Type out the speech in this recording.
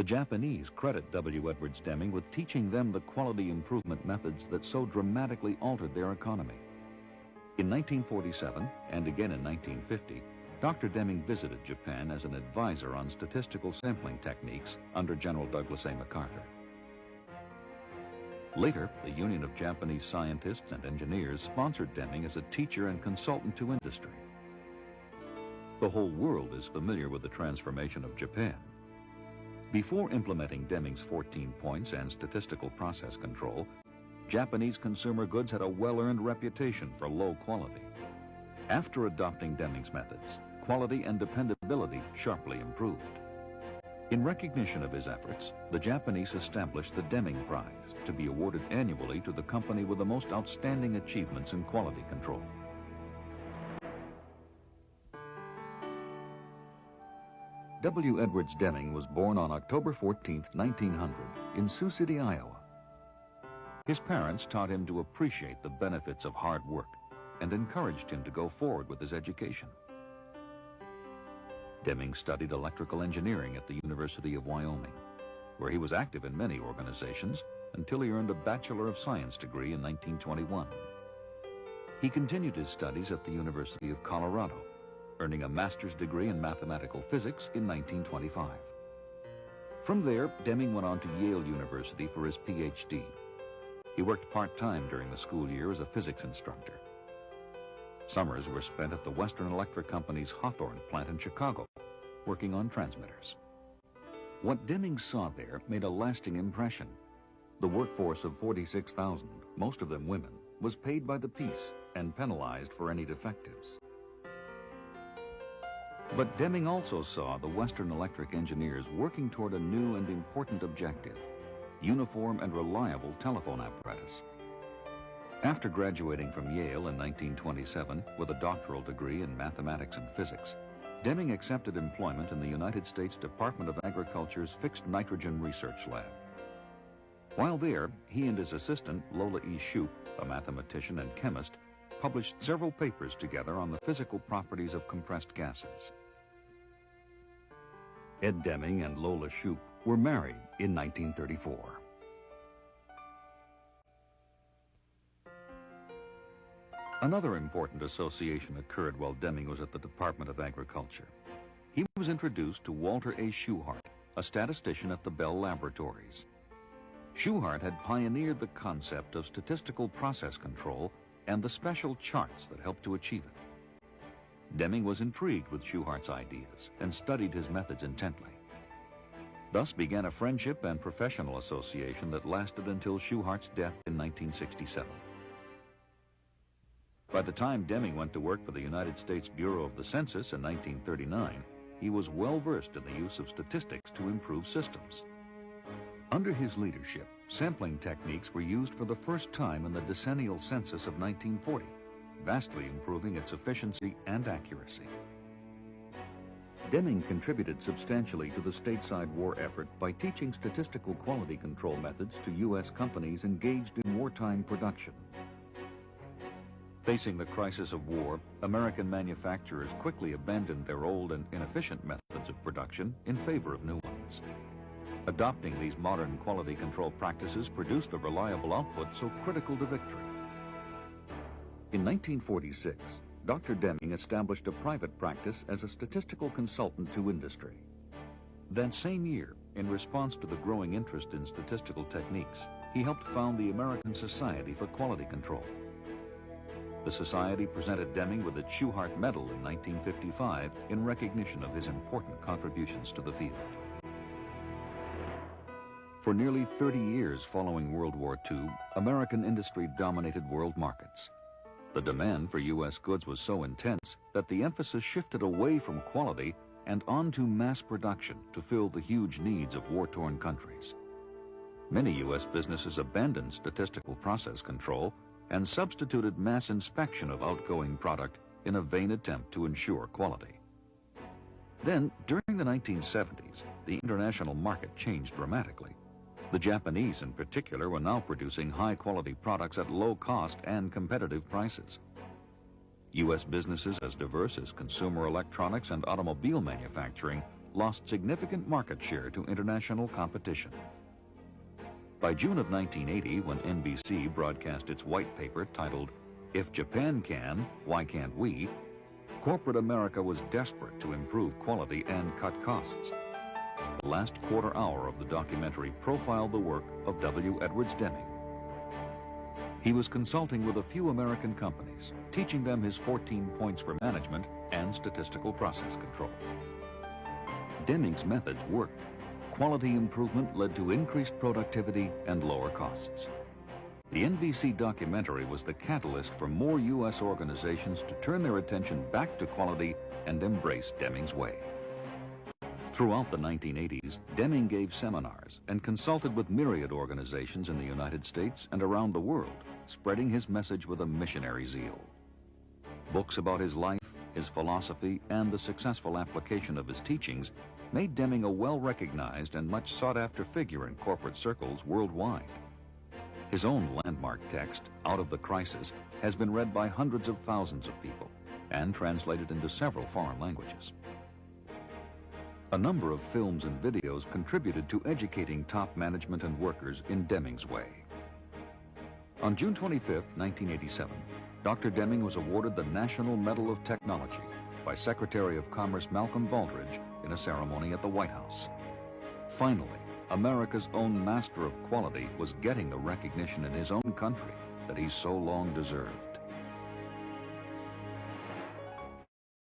The Japanese credit W. Edwards Deming with teaching them the quality improvement methods that so dramatically altered their economy. In 1947 and again in 1950, Dr. Deming visited Japan as an advisor on statistical sampling techniques under General Douglas A. MacArthur. Later, the Union of Japanese Scientists and Engineers sponsored Deming as a teacher and consultant to industry. The whole world is familiar with the transformation of Japan. Before implementing Deming's 14 points and statistical process control, Japanese consumer goods had a well-earned reputation for low quality. After adopting Deming's methods, quality and dependability sharply improved. In recognition of his efforts, the Japanese established the Deming Prize to be awarded annually to the company with the most outstanding achievements in quality control. W. Edwards Deming was born on October 14, 1900, in Sioux City, Iowa. His parents taught him to appreciate the benefits of hard work and encouraged him to go forward with his education. Deming studied electrical engineering at the University of Wyoming, where he was active in many organizations until he earned a Bachelor of Science degree in 1921. He continued his studies at the University of Colorado, earning a master's degree in mathematical physics in 1925. From there, Deming went on to Yale University for his PhD. He worked part-time during the school year as a physics instructor. Summers were spent at the Western Electric Company's Hawthorne plant in Chicago, working on transmitters. What Deming saw there made a lasting impression. The workforce of 46,000, most of them women, was paid by the piece and penalized for any defectives. But Deming also saw the Western Electric engineers working toward a new and important objective: uniform and reliable telephone apparatus. After graduating from Yale in 1927 with a doctoral degree in mathematics and physics, Deming accepted employment in the United States Department of Agriculture's Fixed Nitrogen Research Lab. While there, he and his assistant, Lola E. Shoup, a mathematician and chemist, published several papers together on the physical properties of compressed gases. Ed Deming and Lola Shoup were married in 1934. Another important association occurred while Deming was at the Department of Agriculture. He was introduced to Walter A. Shewhart, a statistician at the Bell Laboratories. Shewhart had pioneered the concept of statistical process control and the special charts that helped to achieve it. Deming was intrigued with Shewhart's ideas and studied his methods intently. Thus began a friendship and professional association that lasted until Shewhart's death in 1967. By the time Deming went to work for the United States Bureau of the Census in 1939, he was well versed in the use of statistics to improve systems. Under his leadership, sampling techniques were used for the first time in the decennial census of 1940, vastly improving its efficiency and accuracy. Deming contributed substantially to the stateside war effort by teaching statistical quality control methods to U.S. companies engaged in wartime production. Facing the crisis of war, American manufacturers quickly abandoned their old and inefficient methods of production in favor of new ones. Adopting these modern quality control practices produced the reliable output so critical to victory. In 1946, Dr. Deming established a private practice as a statistical consultant to industry. That same year, in response to the growing interest in statistical techniques, he helped found the American Society for Quality Control. The Society presented Deming with the Shewhart Medal in 1955 in recognition of his important contributions to the field. For nearly 30 years following World War II, American industry dominated world markets. The demand for U.S. goods was so intense that the emphasis shifted away from quality and onto mass production to fill the huge needs of war-torn countries. Many U.S. businesses abandoned statistical process control and substituted mass inspection of outgoing product in a vain attempt to ensure quality. Then, during the 1970s, the international market changed dramatically. The Japanese, in particular, were now producing high-quality products at low cost and competitive prices. U.S. businesses as diverse as consumer electronics and automobile manufacturing lost significant market share to international competition. By June of 1980, when NBC broadcast its white paper titled, "If Japan Can, Why Can't We?" corporate America was desperate to improve quality and cut costs. The last quarter hour of the documentary profiled the work of W. Edwards Deming. He was consulting with a few American companies, teaching them his 14 points for management and statistical process control. Deming's methods worked. Quality improvement led to increased productivity and lower costs. The NBC documentary was the catalyst for more U.S. organizations to turn their attention back to quality and embrace Deming's way. Throughout the 1980s, Deming gave seminars and consulted with myriad organizations in the United States and around the world, spreading his message with a missionary zeal. Books about his life, his philosophy, and the successful application of his teachings made Deming a well-recognized and much sought-after figure in corporate circles worldwide. His own landmark text, Out of the Crisis, has been read by hundreds of thousands of people and translated into several foreign languages. A number of films and videos contributed to educating top management and workers in Deming's way. On June 25, 1987, Dr. Deming was awarded the National Medal of Technology by Secretary of Commerce Malcolm Baldrige in a ceremony at the White House. Finally, America's own master of quality was getting the recognition in his own country that he so long deserved.